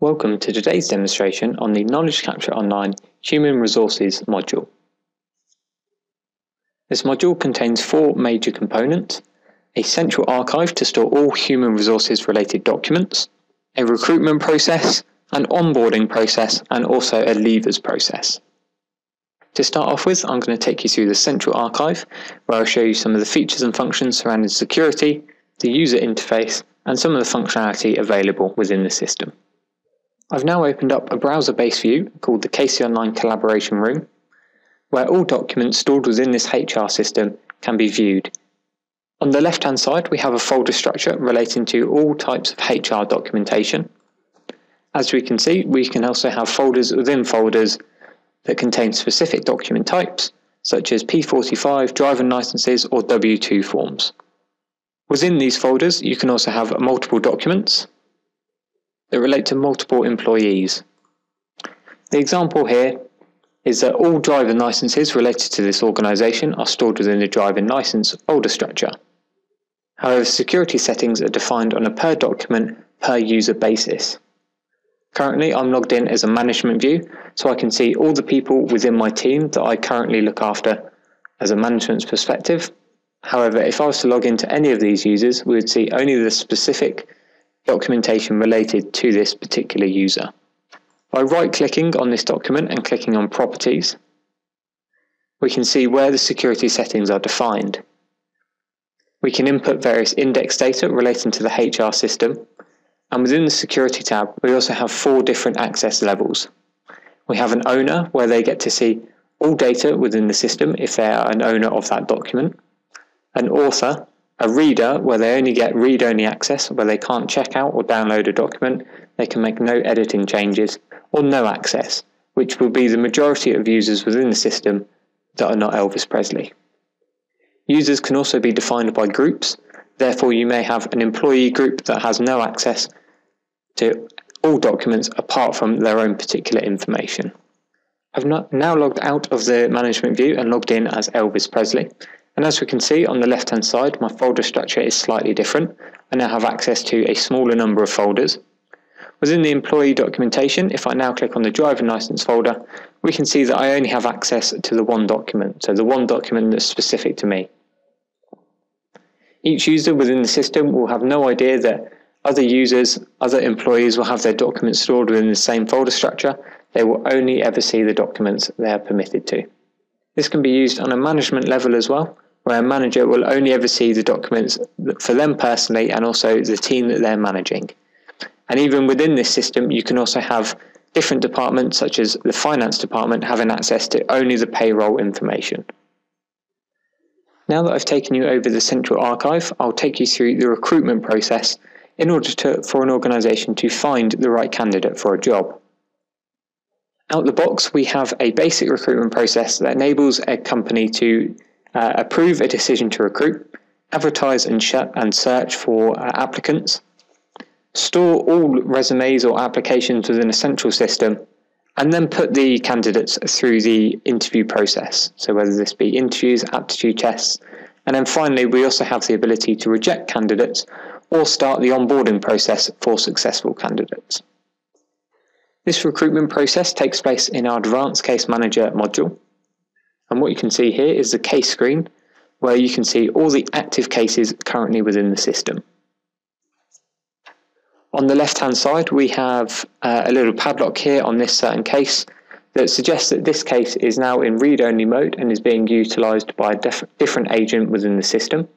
Welcome to today's demonstration on the Knowledge Capture Online Human Resources module. This module contains four major components: a central archive to store all human resources related documents, a recruitment process, an onboarding process, and also a leavers process. To start off with, I'm going to take you through the central archive, where I'll show you some of the features and functions surrounding security, the user interface, and some of the functionality available within the system. I've now opened up a browser-based view called the KC Online Collaboration Room, where all documents stored within this HR system can be viewed. On the left-hand side, we have a folder structure relating to all types of HR documentation. As we can see, we can also have folders within folders that contain specific document types, such as P45, driving licenses, or W2 forms. Within these folders, you can also have multiple documents that relate to multiple employees. The example here is that all driving licenses related to this organisation are stored within the driving licence folder structure. However, security settings are defined on a per document, per user basis. Currently, I'm logged in as a management view, so I can see all the people within my team that I currently look after as a management's perspective. However, if I was to log into any of these users, we would see only the specific documentation related to this particular user. By right-clicking on this document and clicking on Properties, we can see where the security settings are defined. We can input various index data relating to the HR system, and within the Security tab, we also have four different access levels. We have an owner, where they get to see all data within the system if they are an owner of that document, an author, a reader, where they only get read-only access, where they can't check out or download a document, they can make no editing changes, or no access, which will be the majority of users within the system that are not Elvis Presley. Users can also be defined by groups, therefore you may have an employee group that has no access to all documents apart from their own particular information. I've now logged out of the management view and logged in as Elvis Presley. And as we can see on the left-hand side, my folder structure is slightly different. I now have access to a smaller number of folders. Within the employee documentation, if I now click on the driving license folder, we can see that I only have access to the one document, so the one document that's specific to me. Each user within the system will have no idea that other users, other employees will have their documents stored within the same folder structure. They will only ever see the documents they are permitted to. This can be used on a management level as well, where a manager will only ever see the documents for them personally and also the team that they're managing. And even within this system, you can also have different departments, such as the finance department, having access to only the payroll information. Now that I've taken you over the central archive, I'll take you through the recruitment process in order for an organisation to find the right candidate for a job. Out the box, we have a basic recruitment process that enables a company to approve a decision to recruit, advertise and search for applicants, store all resumes or applications within a central system, and then put the candidates through the interview process. So whether this be interviews, aptitude tests, and then finally we also have the ability to reject candidates or start the onboarding process for successful candidates. This recruitment process takes place in our Advanced Case Manager module. And what you can see here is the case screen, where you can see all the active cases currently within the system. On the left-hand side, we have a little padlock here on this certain case that suggests that this case is now in read-only mode and is being utilised by a different agent within the system.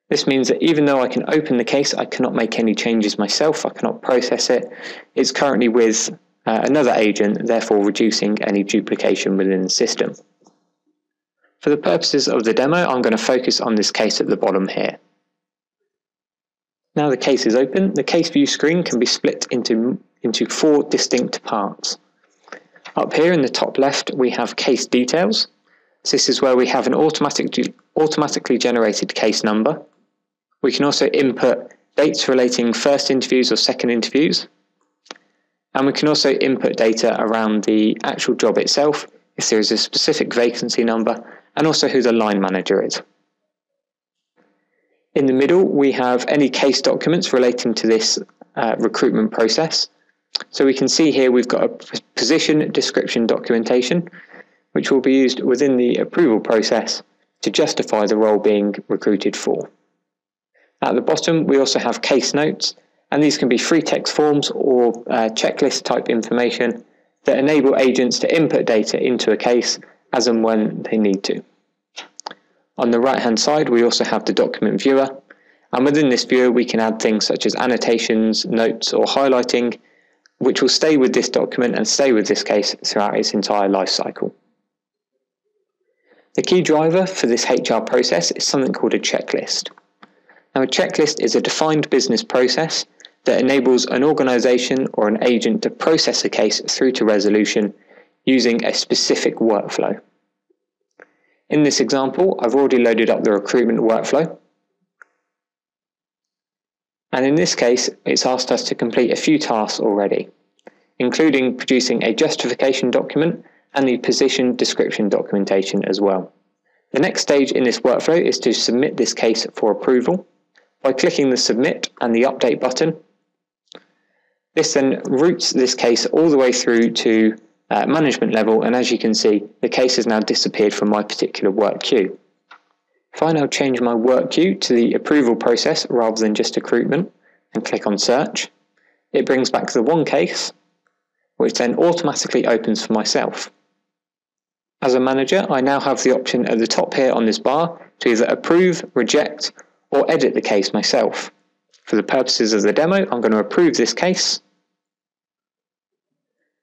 This means that even though I can open the case, I cannot make any changes myself, I cannot process it. It's currently with another agent, therefore reducing any duplication within the system. For the purposes of the demo, I'm going to focus on this case at the bottom here. Now the case is open, the case view screen can be split into four distinct parts. Up here in the top left, we have case details. So this is where we have an automatically generated case number. We can also input dates relating first interviews or second interviews. And we can also input data around the actual job itself, if there is a specific vacancy number, and also who the line manager is. In the middle, we have any case documents relating to this recruitment process. So we can see here we've got a position description documentation, which will be used within the approval process to justify the role being recruited for. At the bottom, we also have case notes, and these can be free text forms or checklist type information that enable agents to input data into a case as and when they need to. On the right hand side, we also have the document viewer, and within this viewer we can add things such as annotations, notes or highlighting, which will stay with this document and stay with this case throughout its entire life cycle. The key driver for this HR process is something called a checklist. Now, a checklist is a defined business process that enables an organisation or an agent to process a case through to resolution using a specific workflow. In this example, I've already loaded up the recruitment workflow. And in this case, it's asked us to complete a few tasks already, including producing a justification document and the position description documentation as well. The next stage in this workflow is to submit this case for approval by clicking the Submit and the Update button. This then routes this case all the way through to management level, and as you can see, the case has now disappeared from my particular work queue. If I now change my work queue to the approval process rather than just recruitment and click on Search, it brings back the one case, which then automatically opens for myself. As a manager, I now have the option at the top here on this bar to either approve, reject, or edit the case myself. For the purposes of the demo, I'm going to approve this case.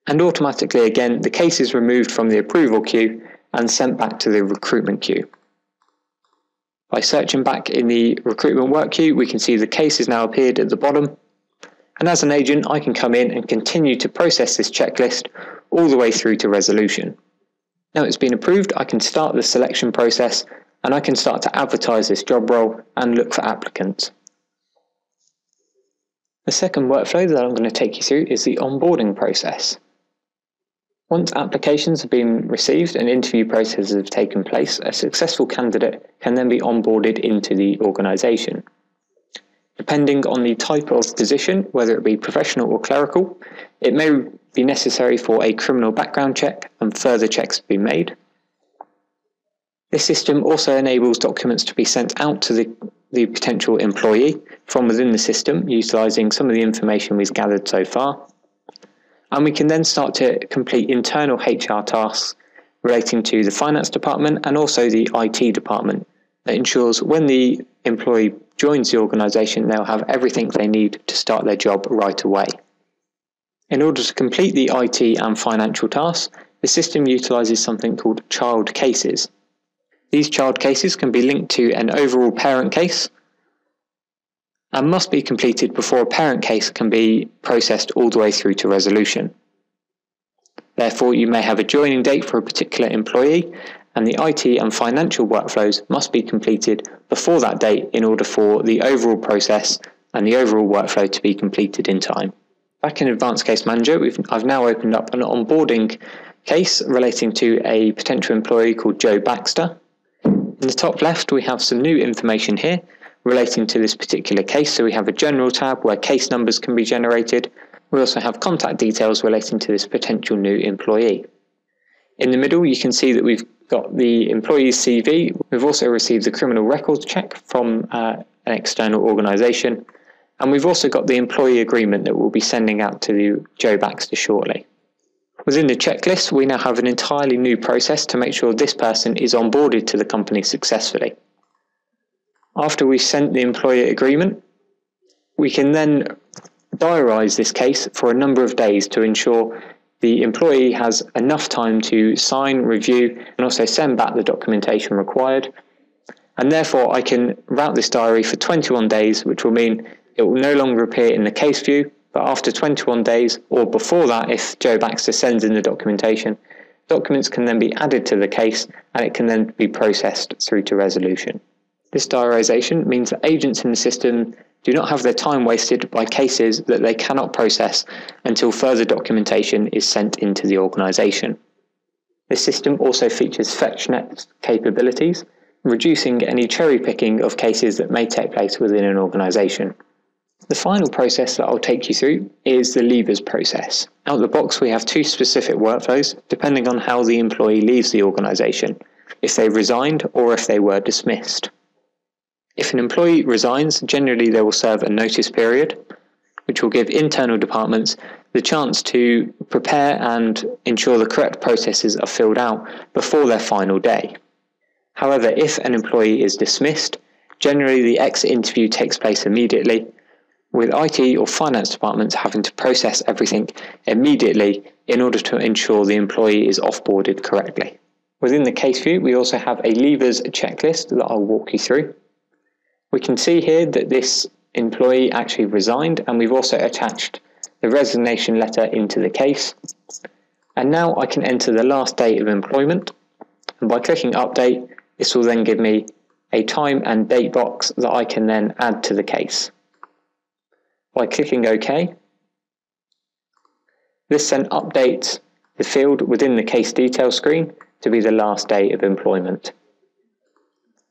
And automatically again, the case is removed from the approval queue and sent back to the recruitment queue. By searching back in the recruitment work queue, we can see the case has now appeared at the bottom. And as an agent, I can come in and continue to process this checklist all the way through to resolution. Now it's been approved, I can start the selection process and I can start to advertise this job role and look for applicants. The second workflow that I'm going to take you through is the onboarding process. Once applications have been received and interview processes have taken place, a successful candidate can then be onboarded into the organisation. Depending on the type of position, whether it be professional or clerical, it may be necessary for a criminal background check and further checks to be made. This system also enables documents to be sent out to the potential employee from within the system, utilising some of the information we've gathered so far. And we can then start to complete internal HR tasks relating to the finance department and also the IT department. That ensures when the employee joins the organisation, they'll have everything they need to start their job right away. In order to complete the IT and financial tasks, the system utilises something called child cases. These child cases can be linked to an overall parent case and must be completed before a parent case can be processed all the way through to resolution. Therefore, you may have a joining date for a particular employee, and the IT and financial workflows must be completed before that date in order for the overall process and the overall workflow to be completed in time. Back in Advanced Case Manager, I've now opened up an onboarding case relating to a potential employee called Joe Baxter. In the top left, we have some new information here relating to this particular case. So we have a general tab where case numbers can be generated. We also have contact details relating to this potential new employee. In the middle, you can see that we've got the employee's CV. We've also received the criminal records check from an external organisation. And we've also got the employee agreement that we'll be sending out to Joe Baxter shortly. Within the checklist, we now have an entirely new process to make sure this person is onboarded to the company successfully. After we've sent the employee agreement, we can then diarise this case for a number of days to ensure the employee has enough time to sign, review, and also send back the documentation required. And therefore, I can route this diary for 21 days, which will mean it will no longer appear in the case view, but after 21 days, or before that, if Joe Baxter sends in the documentation, documents can then be added to the case and it can then be processed through to resolution. This diarisation means that agents in the system do not have their time wasted by cases that they cannot process until further documentation is sent into the organisation. This system also features FetchNet capabilities, reducing any cherry picking of cases that may take place within an organisation. The final process that I'll take you through is the leavers process. Out of the box, we have two specific workflows depending on how the employee leaves the organisation, if they resigned or if they were dismissed. If an employee resigns, generally they will serve a notice period, which will give internal departments the chance to prepare and ensure the correct processes are filled out before their final day. However, if an employee is dismissed, generally the exit interview takes place immediately, with IT or finance departments having to process everything immediately in order to ensure the employee is offboarded correctly. Within the case view, we also have a leavers checklist that I'll walk you through. We can see here that this employee actually resigned, and we've also attached the resignation letter into the case. And now I can enter the last date of employment, and by clicking update, this will then give me a time and date box that I can then add to the case. By clicking OK, this then updates the field within the case detail screen to be the last day of employment.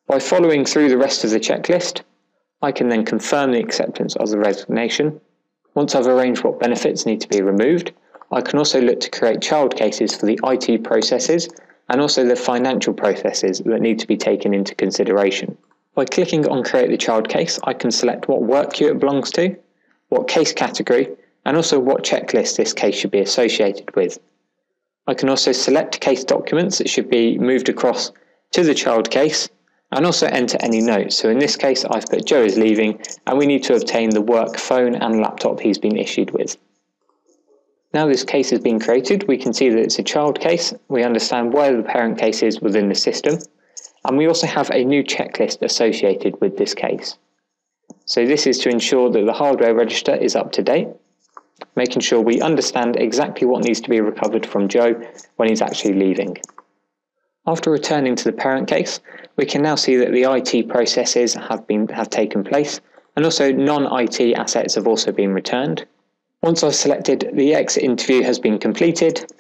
By following through the rest of the checklist, I can then confirm the acceptance of the resignation. Once I've arranged what benefits need to be removed, I can also look to create child cases for the IT processes and also the financial processes that need to be taken into consideration. By clicking on Create the Child Case, I can select what work queue it belongs to, what case category, and also what checklist this case should be associated with. I can also select case documents that should be moved across to the child case and also enter any notes. So in this case, I've put Joe is leaving and we need to obtain the work phone and laptop he's been issued with. Now this case has been created, we can see that it's a child case. We understand where the parent case is within the system. And we also have a new checklist associated with this case. So this is to ensure that the hardware register is up to date, making sure we understand exactly what needs to be recovered from Joe when he's actually leaving. After returning to the parent case, we can now see that the IT processes have taken place, and also non-IT assets have also been returned. Once I've selected the exit interview has been completed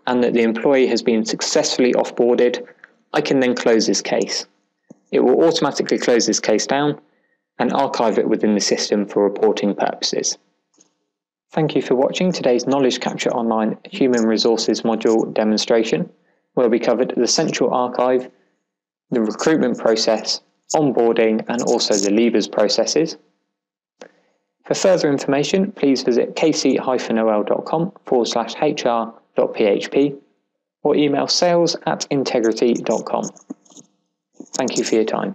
and that the employee has been successfully offboarded, I can then close this case. It will automatically close this case down and archive it within the system for reporting purposes. Thank you for watching today's Knowledge Capture Online Human Resources module demonstration, where we covered the central archive, the recruitment process, onboarding, and also the leavers processes. For further information, please visit kc-ol.com/hr.php or email sales@integrity.com. Thank you for your time.